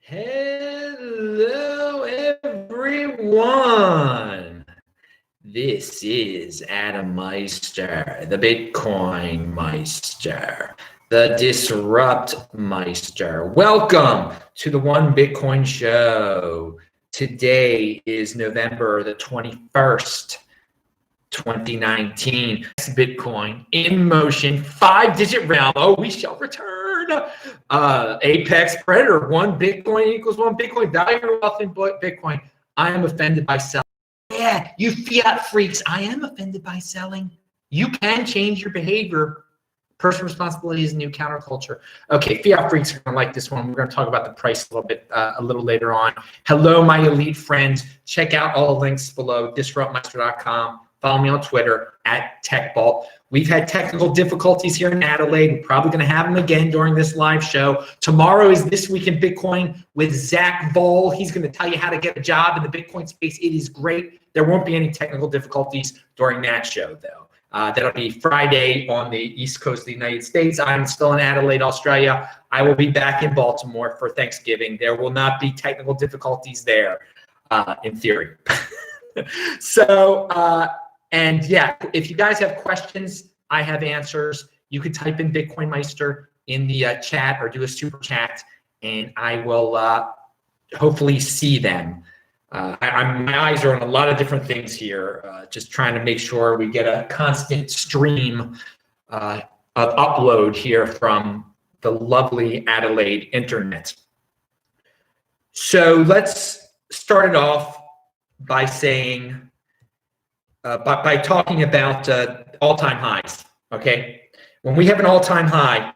Hello, everyone. This is Adam Meister, the Bitcoin Meister, the Disrupt Meister. Welcome to the One Bitcoin Show. Today is November the 21st, 2019. Bitcoin in motion, 5-digit realm. Oh, we shall return. Apex Predator, 1 Bitcoin equals 1 Bitcoin. Value your wealth in Bitcoin. I am offended by selling. Yeah, you fiat freaks. I am offended by selling. You can change your behavior. Personal responsibility is a new counterculture. Okay, fiat freaks are going to like this one. We're going to talk about the price a little later on. Hello, my elite friends. Check out all the links below, disruptmeister.com. Follow me on Twitter @TechBalt. We've had technical difficulties here in Adelaide. We're probably going to have them again during this live show. Tomorrow is This Week in Bitcoin with Zach Voll. He's going to tell you how to get a job in the Bitcoin space. It is great. There won't be any technical difficulties during that show, though. That'll be Friday on the East Coast of the United States. I'm still in Adelaide, Australia. I will be back in Baltimore for Thanksgiving. There will not be technical difficulties there, in theory. So, and yeah, if you guys have questions, I have answers. You could type in Bitcoin Meister in the chat or do a super chat, and I will hopefully see them. My eyes are on a lot of different things here, just trying to make sure we get a constant stream of upload here from the lovely Adelaide internet. So let's start it off by saying, by talking about all-time highs. Okay, when we have an all-time high,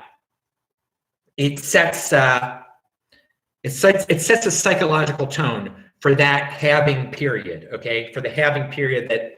it sets a psychological tone for that halving period. Okay, for the halving period that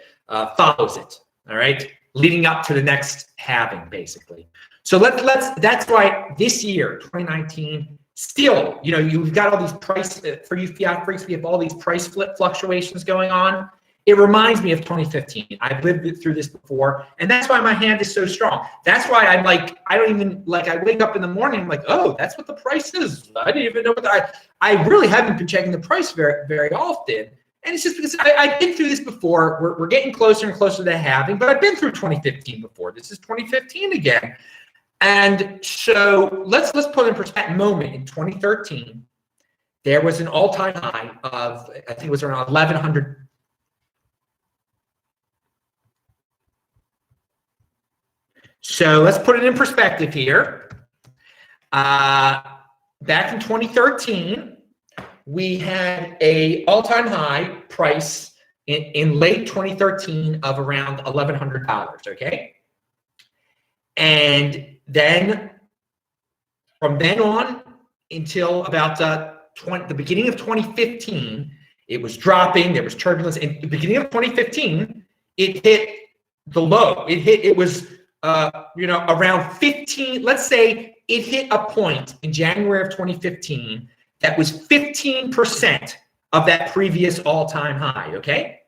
follows it. All right, leading up to the next halving, basically. So that's why this year, 2019. Still, you know, you've got all these price, for you fiat freaks, we have all these price fluctuations going on. It reminds me of 2015. I've lived through this before, and that's why my hand is so strong. That's why I'm like, I wake up in the morning, I'm like, oh, that's what the price is. I didn't even know what I really haven't been checking the price very, very often. And it's just because I've been through this before. We're getting closer and closer to halving, but I've been through 2015 before. This is 2015 again. And so let's put in perspective. Moment in 2013, there was an all-time high of, I think it was around 1,100. So let's put it in perspective here. Back in 2013, we had a all-time high price in late 2013 of around $1,100. Okay, and then from then on until about the beginning of 2015, it was dropping. There was turbulence. In the beginning of 2015, it hit the low. It was around 15. Let's say it hit a point in January of 2015 that was 15% of that previous all-time high. Okay,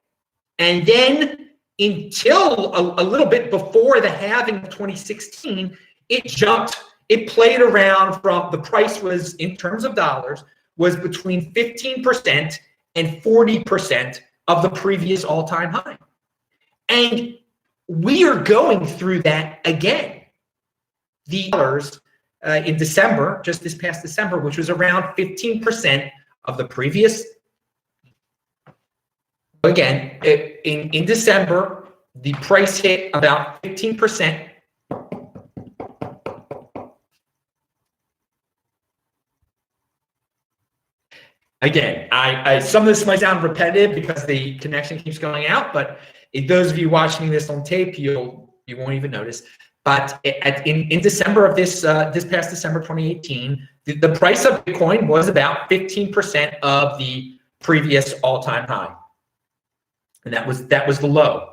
and then until a little bit before the halving of 2016, it jumped. It played around from, the price was, in terms of dollars, was between 15% and 40% of the previous all-time high. And we are going through that again. The dollars in December, just this past December, which was around 15% of the previous. Again, in December, the price hit about 15%. Again, some of this might sound repetitive because the connection keeps going out, but those of you watching this on tape, you won't even notice. But in December of this past December 2018, the price of Bitcoin was about 15% of the previous all-time high, and that was the low.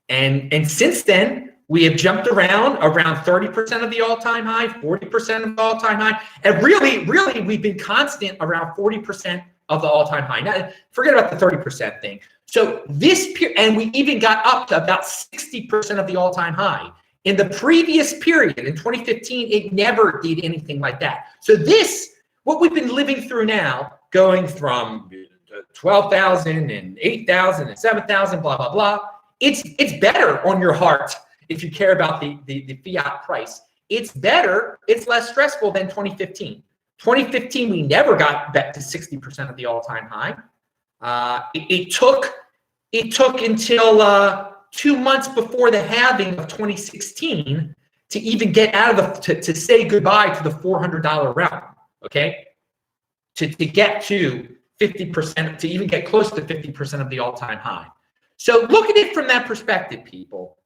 And since then, we have jumped around 30% of the all-time high, 40% of the all-time high, and really, we've been constant around 40% of the all-time high. Now, forget about the 30% thing. So this period, and we even got up to about 60% of the all-time high. In the previous period, in 2015, it never did anything like that. So this What we've been living through now, going from 12,000 and 8,000 and 7,000, blah, blah, blah. It's better on your heart if you care about the fiat price. It's better, it's less stressful than 2015. 2015, we never got back to 60% of the all-time high. It took until 2 months before the halving of 2016 to even get out of to say goodbye to the $400 realm, okay? To get to 50%, to even get close to 50% of the all-time high. So look at it from that perspective, people,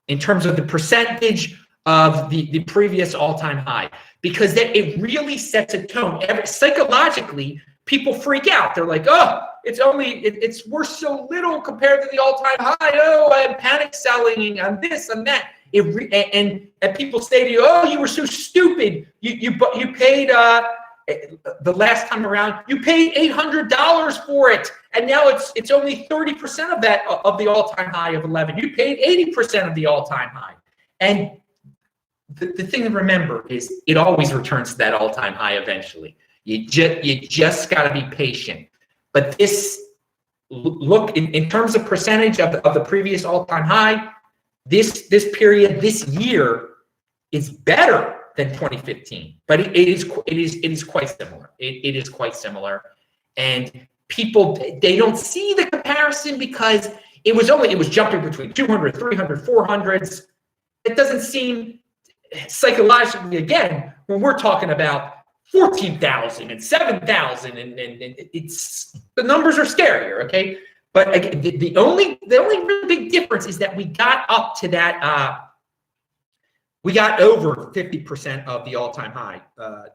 in terms of the percentage of the previous all-time high, because it really sets a tone. Psychologically, people freak out. They're like, oh, it's worth so little compared to the all-time high. Oh, I'm panic selling, I'm this, I'm that. And people say to you, oh, you were so stupid. You paid the last time around, you paid $800 for it, and now it's only 30% of that of the all-time high of 11. You paid 80% of the all-time high, and the thing to remember is it always returns to that all-time high eventually. You just got to be patient. But this, look, in terms of percentage of the previous all-time high, this period, this year is better than 2015, but it is quite similar. It is quite similar, and people, they don't see the comparison because it was jumping between 200, 300, 400s. It doesn't seem psychologically, again, when we're talking about 14,000 and 7,000, and it's, the numbers are scarier, okay? But again, the only really big difference is that we got up to that, we got over 50% of the all-time high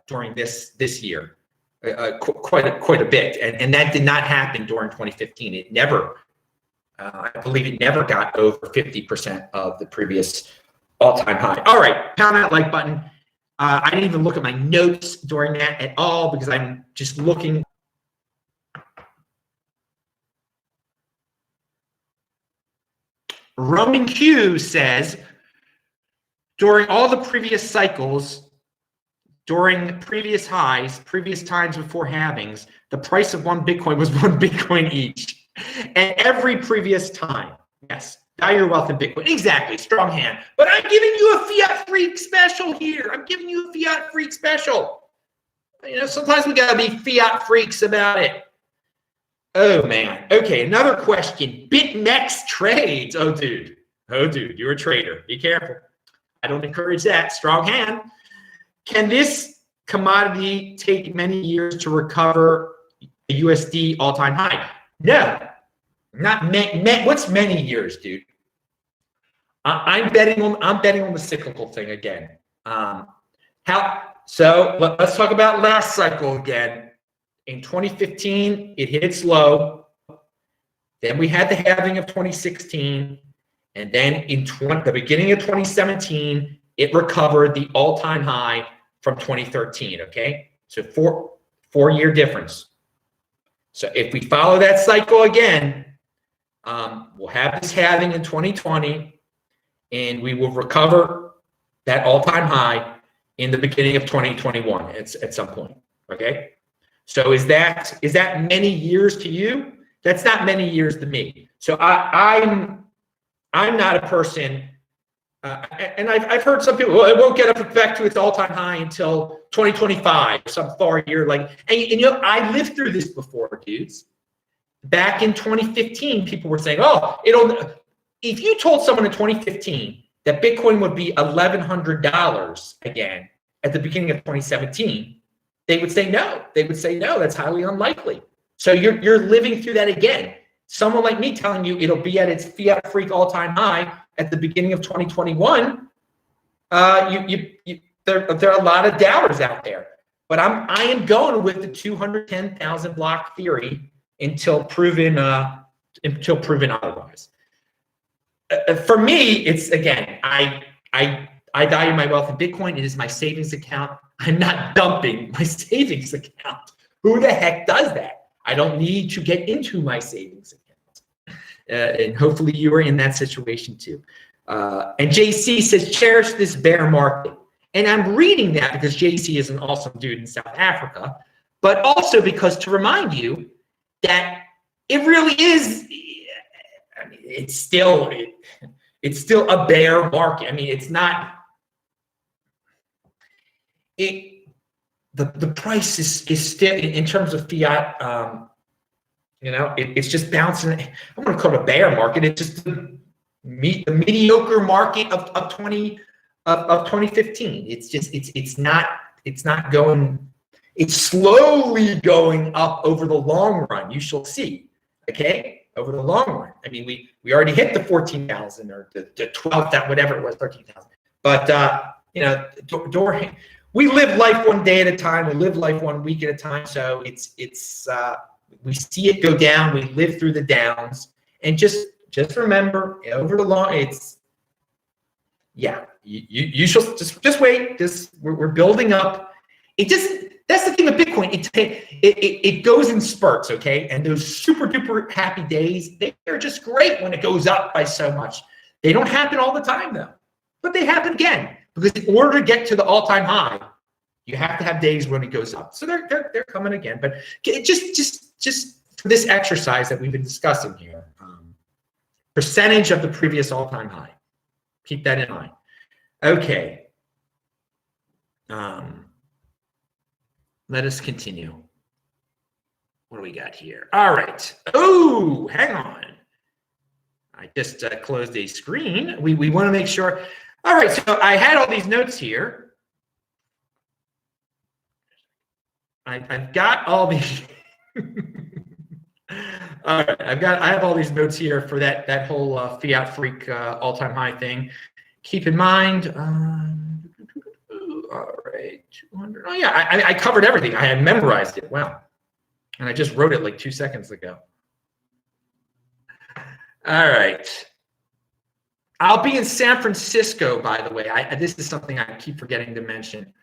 during this year, quite a bit, and that did not happen during 2015. It never, I believe, it never got over 50% of the previous all-time high. All right, pound that like button. I didn't even look at my notes during that at all because I'm just looking. Roman Q says, during all the previous cycles, during previous highs, previous times before halvings, the price of one Bitcoin was one Bitcoin each. And every previous time, yes, value your wealth in Bitcoin. Exactly, strong hand. But I'm giving you a fiat freak special here. I'm giving you a fiat freak special. You know, sometimes we gotta be fiat freaks about it. Oh man. Okay, another question. BitMEX trades. Oh dude, you're a trader. Be careful. I don't encourage that. Strong hand. Can this commodity take many years to recover a USD all-time high? No, not what's many years, dude? I'm betting on the cyclical thing again. So let's talk about last cycle again. In 2015, it hit its low. Then we had the halving of 2016. And then in the beginning of 2017, it recovered the all-time high from 2013, okay? So four-year difference. So if we follow that cycle again, we'll have this halving in 2020, and we will recover that all-time high in the beginning of 2021 at some point, okay? So is that many years to you? That's not many years to me. So I'm not a person, and I've heard some people, well, it won't get up back to its all-time high until 2025, some far year. Like, and you know, I lived through this before, dudes. Back in 2015, people were saying, oh, if you told someone in 2015 that Bitcoin would be $1,100 again at the beginning of 2017, they would say no. They would say no, that's highly unlikely. So you're living through that again. Someone like me telling you it'll be at its fiat freak all-time high at the beginning of 2021, there are a lot of doubters out there. But I am going with the 210,000 block theory until proven otherwise. For me, it's, again, I value my wealth in Bitcoin. It is my savings account. I'm not dumping my savings account. Who the heck does that? I don't need to get into my savings account. And hopefully you are in that situation too. And JC says, cherish this bear market. And I'm reading that because JC is an awesome dude in South Africa, but also because to remind you that it really is, I mean, it's still a bear market. I mean, it's not, the price is still, in terms of fiat, you know, it's just bouncing. I'm going to call it a bear market. It's just the mediocre market of 2015. It's just, it's not going, it's slowly going up over the long run. You shall see, okay, over the long run. I mean, we already hit the 14,000 or the 12,000, whatever it was, 13,000. But you know, we live life one day at a time. We live life 1 week at a time. So it's we see it go down. We live through the downs, and just remember, over the long, it's, yeah. You shall just wait. We're building up. It just, that's the thing with Bitcoin. It goes in spurts, okay? And those super duper happy days, they're just great when it goes up by so much. They don't happen all the time though, but they happen again, because in order to get to the all-time high, you have to have days when it goes up. So they're coming again. But just for this exercise that we've been discussing here, percentage of the previous all-time high. Keep that in mind. Okay. Let us continue. What do we got here? All right. Oh, hang on. I just closed a screen. We want to make sure. All right. So I had all these notes here. I've got all these. All right. I have all these notes here for that whole fiat freak all-time high thing. Keep in mind. All right, 200. Oh yeah, I covered everything. I had memorized it. Wow, and I just wrote it like 2 seconds ago. All right, I'll be in San Francisco, by the way. This is something I keep forgetting to mention.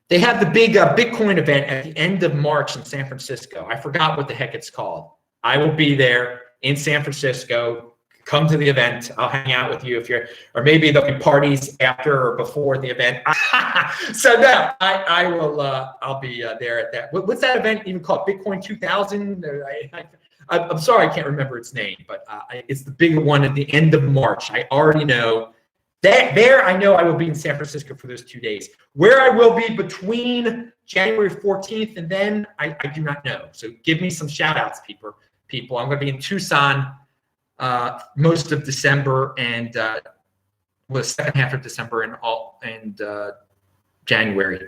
They have the big Bitcoin event at the end of March in San Francisco. I forgot what the heck it's called. I will be there in San Francisco. Come to the event. I'll hang out with you if you're, or maybe there'll be parties after or before the event. So no, I will. I'll be there at that. What's that event even called? Bitcoin 2000? I'm sorry, I can't remember its name, but it's the big one at the end of March. I already know that there. I know I will be in San Francisco for those 2 days. Where I will be between January 14th and then, I do not know. So give me some shout outs, people. I'm going to be in Tucson most of December and the second half of December and January.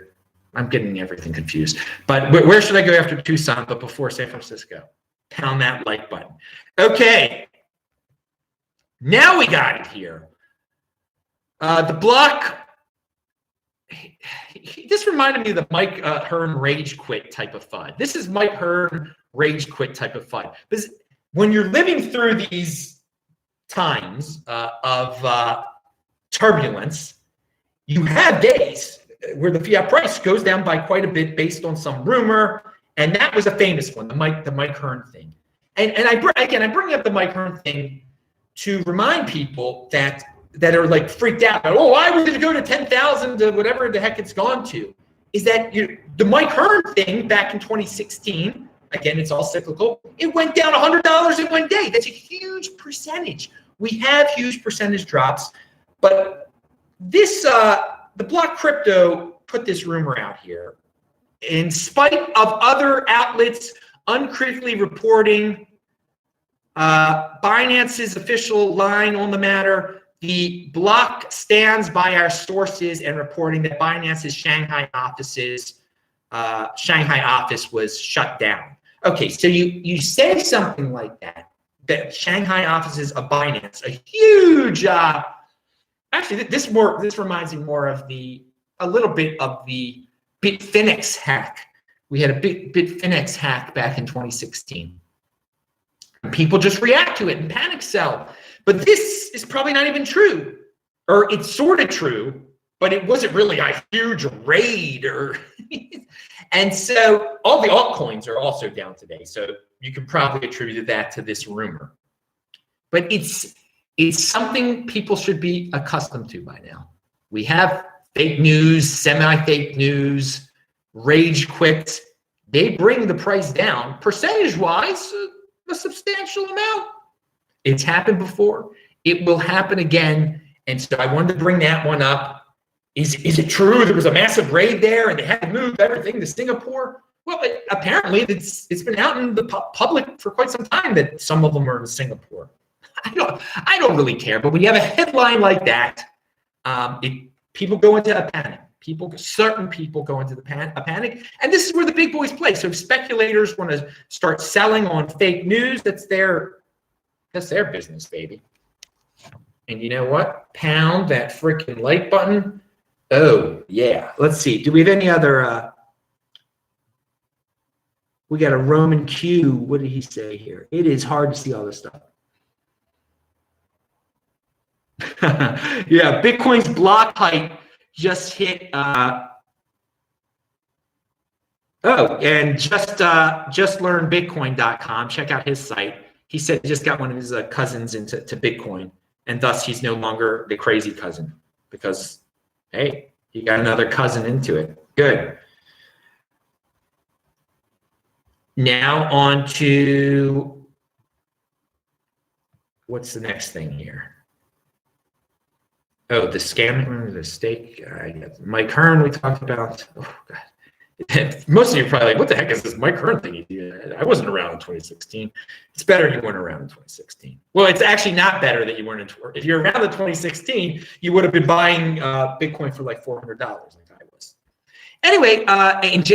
I'm getting everything confused. But where should I go after Tucson but before San Francisco? Pound that like button. Okay. Now we got it here. The block. This reminded me of the Mike Hearn rage quit type of FUD. This is Mike Hearn rage quit type of FUD. Because when you're living through these times of turbulence, you have days where the fiat price goes down by quite a bit based on some rumor, and that was a famous one, the Mike Hearn thing. And I bring up the Mike Hearn thing to remind people that are like freaked out. Oh, why would it go to 10,000 to whatever the heck it's gone to? Is that the Mike Hearn thing back in 2016? Again, it's all cyclical. It went down $100 in 1 day. That's a huge percentage. We have huge percentage drops, but this the block crypto put this rumor out here. In spite of other outlets uncritically reporting Binance's official line on the matter, the block stands by our sources and reporting that Binance's Shanghai office was shut down. Okay, so you say something like that Shanghai offices of Binance, a huge, actually this reminds me more of a little bit of the Bitfinex hack. We had a big Bitfinex hack back in 2016. People just react to it and panic sell. But this is probably not even true, or it's sort of true, but it wasn't really a huge raid and so all the altcoins are also down today. So you can probably attribute that to this rumor. But it's something people should be accustomed to by now. We have fake news, semi-fake news, rage quit. They bring the price down percentage-wise a substantial amount. It's happened before. It will happen again. And so I wanted to bring that one up. Is it true there was a massive raid there and they had to move everything to Singapore? Well, apparently it's been out in the public for quite some time that some of them are in Singapore. I don't really care. But when you have a headline like that, people go into a panic. Certain people go into a panic, and this is where the big boys play. So if speculators want to start selling on fake news, that's their business, baby. And you know what? Pound that freaking like button. Oh yeah. Let's see. Do we have any other? We got a Roman Q. What did he say here? It is hard to see all this stuff. Yeah, Bitcoin's block height just hit. And just learn Bitcoin.com. Check out his site. He said he just got one of his cousins into Bitcoin, and thus he's no longer the crazy cousin because, hey, he got another cousin into it. Good. Now on to what's the next thing here? Oh, the scam, the stake. Mike Hearn, we talked about. Oh, God. Most of you are probably like, what the heck is this Mike Hearn thing? I wasn't around in 2016. It's better you weren't around in 2016. Well, it's actually not better that you weren't in. If you're around in 2016, you would have been buying Bitcoin for like $400 like I was. Anyway,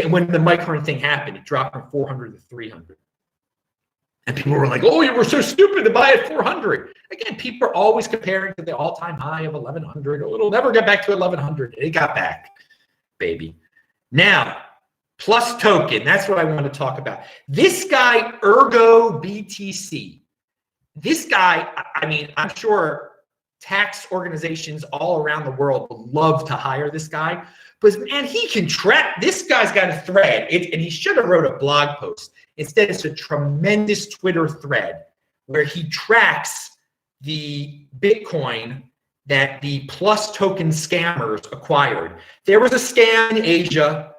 when the Mike Hearn thing happened, it dropped from 400 to 300. And people were like, oh, you were so stupid to buy at 400. Again, people are always comparing to the all-time high of 1,100. Oh, it'll never get back to 1,100. It got back, baby. Now, PlusToken, that's what I want to talk about. This guy, Ergo BTC. This guy, I mean, I'm sure tax organizations all around the world would love to hire this guy. But man, he can track. This guy's got a thread, and he should have wrote a blog post. Instead, it's a tremendous Twitter thread where he tracks the Bitcoin that the PlusToken scammers acquired. There was a scam in Asia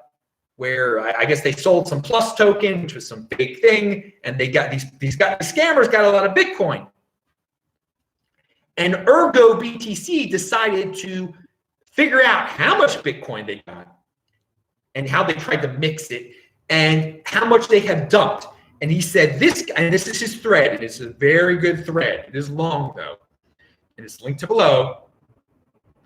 where I guess they sold some PlusToken, which was some big thing, and they got these scammers got a lot of Bitcoin. And Ergo BTC decided to figure out how much Bitcoin they got and how they tried to mix it and how much they have dumped. And he said this is his thread. It is a very good thread. It is long though, and it's linked to below.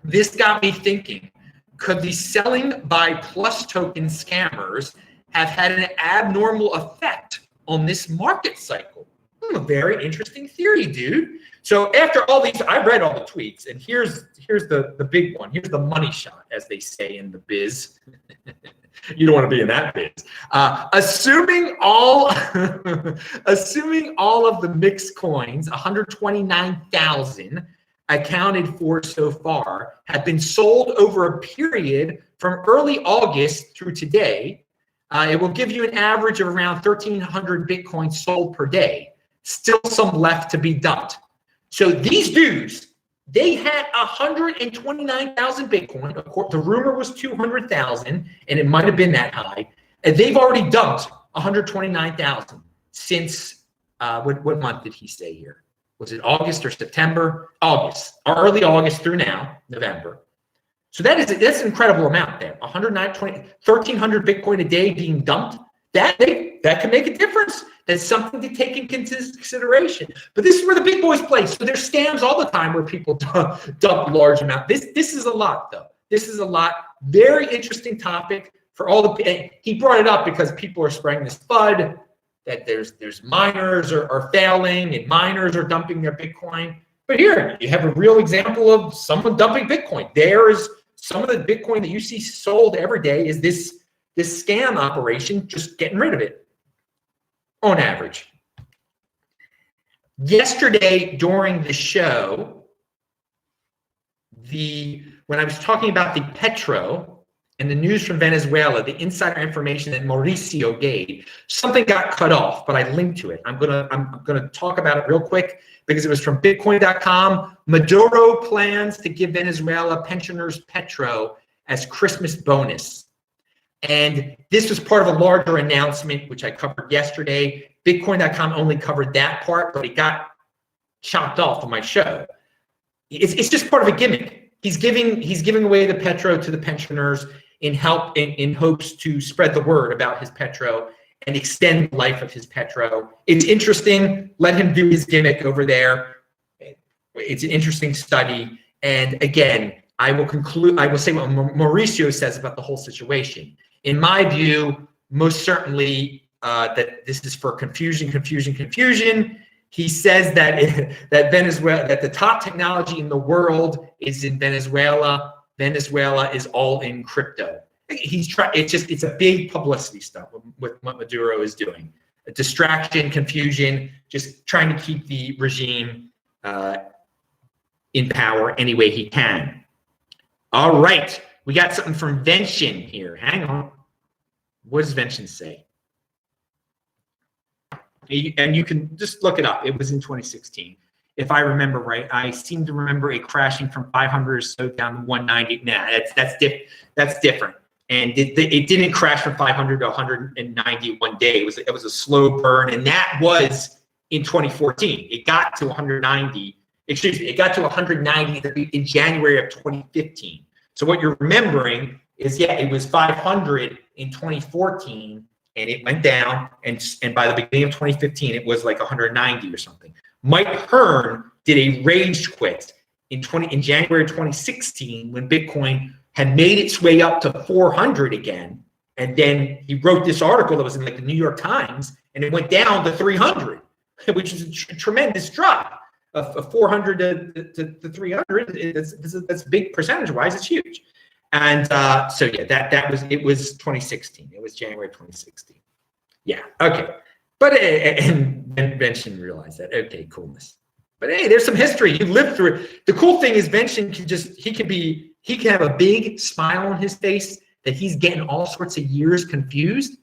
This got me thinking, could the selling by PlusToken scammers have had an abnormal effect on this market cycle? A very interesting theory, dude. So after all these, I read all the tweets, and here's the big one. Here's the money shot, as they say in the biz. You don't want to be in that biz. Assuming all of the mixed coins, 129,000 accounted for so far, have been sold over a period from early August through today. It will give you an average of around 1,300 Bitcoin sold per day. Still some left to be dumped. So these dudes, they had 129,000 Bitcoin. Of course, the rumor was 200,000, and it might have been that high. And they've already dumped 129,000 since what month did he say here? Was it August or September? August, or early August through now, November. So that's an incredible amount there. 1,300 Bitcoin a day being dumped. That can make a difference. That's something to take in consideration. But this is where the big boys play. So there's scams all the time where people dump large amounts. This is a lot, though. This is a lot. Very interesting topic for all the. He brought it up because people are spreading this FUD that there's miners are failing and miners are dumping their Bitcoin. But here you have a real example of someone dumping Bitcoin. There is some of the Bitcoin that you see sold every day is this scam operation, just getting rid of it on average. Yesterday during the show, when I was talking about the Petro and the news from Venezuela, the insider information that Mauricio gave, something got cut off, but I linked to it. I'm gonna talk about it real quick because it was from Bitcoin.com. Maduro plans to give Venezuela pensioners Petro as Christmas bonus. And this was part of a larger announcement, which I covered yesterday. Bitcoin.com only covered that part, but it got chopped off of my show. It's just part of a gimmick. He's giving away the Petro to the pensioners in hopes to spread the word about his Petro and extend the life of his Petro. It's interesting. Let him do his gimmick over there. It's an interesting study. And again, I will say what Mauricio says about the whole situation. In my view, most certainly that this is for confusion. He says that that the top technology in the world is in Venezuela. Venezuela is all in crypto. It's a big publicity stuff with what Maduro is doing. A distraction, confusion, just trying to keep the regime in power any way he can. All right, we got something from Vention here. Hang on. What does Vention say? And you can just look it up. It was in 2016. If I remember right, I seem to remember it crashing from 500 or so down to 190. Nah, that's different. And it didn't crash from 500 to 190 one day. It was a slow burn, and that was in 2014. It got to 190. Excuse me, it got to 190 in January of 2015. So what you're remembering is, yeah, it was 500 in 2014, and it went down, and by the beginning of 2015, it was like 190 or something. Mike Hearn did a rage quit in January 2016 when Bitcoin had made its way up to 400 again, and then he wrote this article that was in like the New York Times, and it went down to 300, which is a tremendous drop. Of 400 to 300, that's big percentage-wise. It's huge. And so yeah, it was 2016. It was January 2016. Yeah, okay. But and Vention realized that. Okay, coolness. But hey, there's some history. You lived through it. The cool thing is Vention can have a big smile on his face that he's getting all sorts of years confused.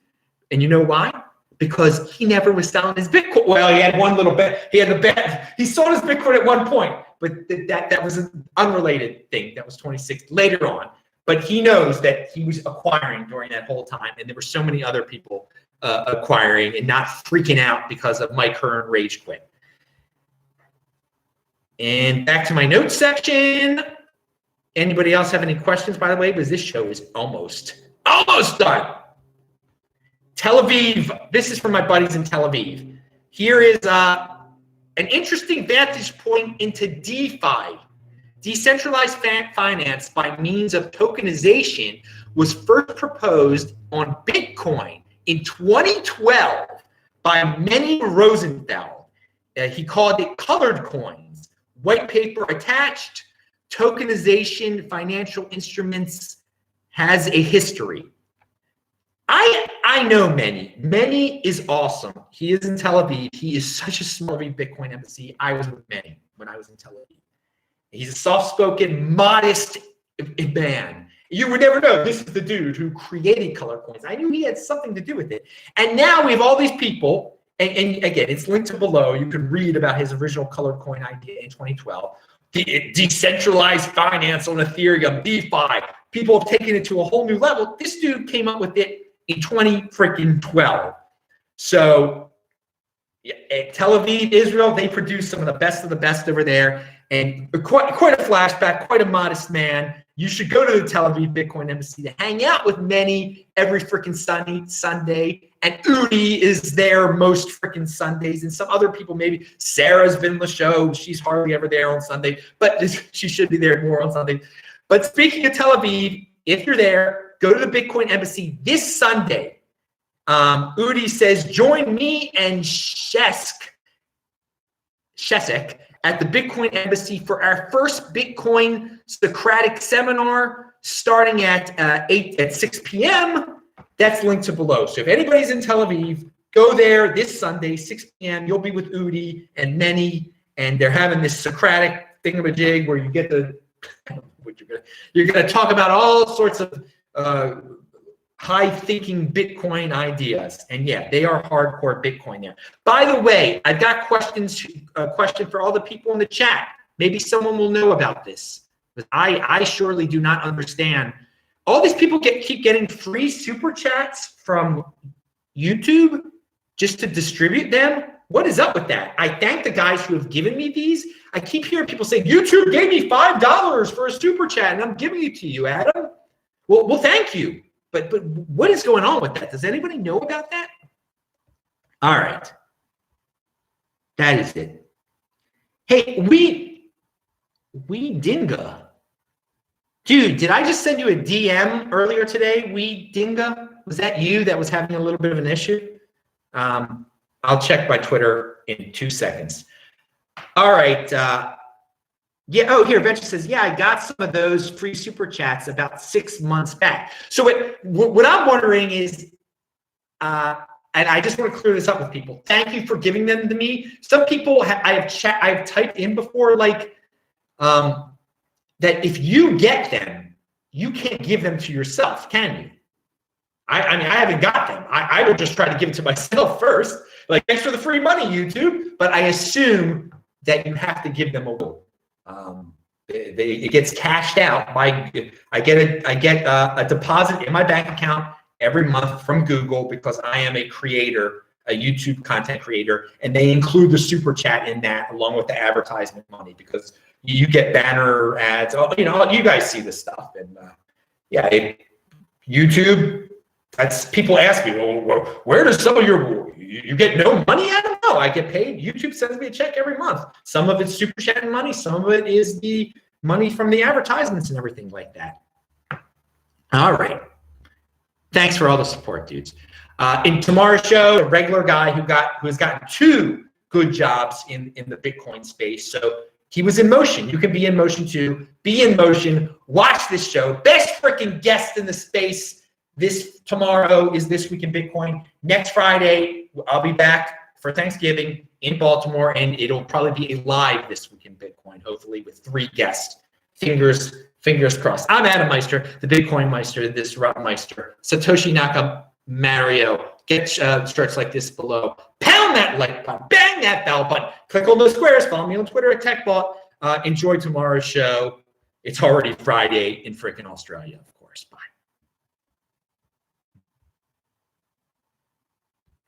And you know why? Because he never was selling his Bitcoin. Well, he had one little bet. He had the bet. He sold his Bitcoin at one point, but that was an unrelated thing. That was 26 later on. But he knows that he was acquiring during that whole time, and there were so many other people acquiring and not freaking out because of Mike Hearn rage quit. And back to my notes section. Anybody else have any questions, by the way? Because this show is almost done. Tel Aviv. This is from my buddies in Tel Aviv. Here is an interesting vantage point into DeFi. Decentralized finance by means of tokenization was first proposed on Bitcoin in 2012 by Manny Rosenfeld. He called it colored coins. White paper attached. Tokenization, financial instruments has a history. I know Manny. Manny is awesome. He is in Tel Aviv. He is such a smart Bitcoin embassy. I was with Manny when I was in Tel Aviv. He's a soft-spoken, modest man. You would never know this is the dude who created color coins. I knew he had something to do with it. And now we have all these people, and again, it's linked to below. You can read about his original color coin idea in 2012. Decentralized finance on Ethereum, DeFi. People have taken it to a whole new level. This dude came up with it in 2012. So at Tel Aviv, Israel, they produce some of the best over there. And quite a flashback, quite a modest man. You should go to the Tel Aviv Bitcoin Embassy to hang out with Manny every freaking Sunday. And Udi is there most freaking Sundays. And some other people, maybe Sarah's been on the show. She's hardly ever there on Sunday, but she should be there more on Sunday. But speaking of Tel Aviv, if you're there, go to the Bitcoin Embassy this Sunday. Udi says, join me and Shesek at the Bitcoin Embassy for our first Bitcoin Socratic seminar starting at 6 p.m. That's linked to below. So if anybody's in Tel Aviv, go there this Sunday, 6 p.m. You'll be with Udi and Manny, and they're having this Socratic thingamajig where you get the you're gonna talk about all sorts of high-thinking Bitcoin ideas. And yeah, they are hardcore Bitcoin there. By the way, I've got a question for all the people in the chat. Maybe someone will know about this. But I surely do not understand all these people keep getting free super chats from YouTube just to distribute them. What is up with that? I thank the guys who have given me these. I keep hearing people saying, YouTube gave me $5 for a super chat, and I'm giving it to you, Adam. Well, thank you. But what is going on with that? Does anybody know about that? All right. That is it. Hey, we Dinga. Dude, did I just send you a DM earlier today? We Dinga? Was that you that was having a little bit of an issue? I'll check my Twitter in 2 seconds. All right. Yeah. Oh, here, Venture says, yeah, I got some of those free super chats about 6 months back. So what I'm wondering is, and I just want to clear this up with people. Thank you for giving them to me. Some people I have typed in before, like that if you get them, you can't give them to yourself, can you? I mean, I haven't got them. I would just try to give it to myself first. Like, thanks for the free money, YouTube. But I assume that you have to give them away. It gets cashed out. I get a deposit in my bank account every month from Google because I am a creator, a YouTube content creator, and they include the super chat in that along with the advertisement money because you get banner ads. You know, you guys see this stuff, and YouTube. That's people ask me, well, where does some of you get no money out of? No, I get paid. YouTube sends me a check every month. Some of it's super chat money. Some of it is the money from the advertisements and everything like that. All right. Thanks for all the support, dudes. In tomorrow's show, a regular guy who has gotten 2 good jobs in the Bitcoin space. So he was in motion. You can be in motion too. Be in motion. Watch this show. Best freaking guest in the space. This tomorrow is This Week in Bitcoin. Next Friday, I'll be back for Thanksgiving in Baltimore, and it'll probably be a live This Week in Bitcoin, hopefully with 3 guests. Fingers crossed. I'm Adam Meister, the Bitcoin Meister, this Disrupt Meister, Satoshi Naka-Mario. Get starts like this below. Pound that like button, bang that bell button. Click on those squares. Follow me on Twitter at TechBot. Enjoy tomorrow's show. It's already Friday in freaking Australia, of course. Bye.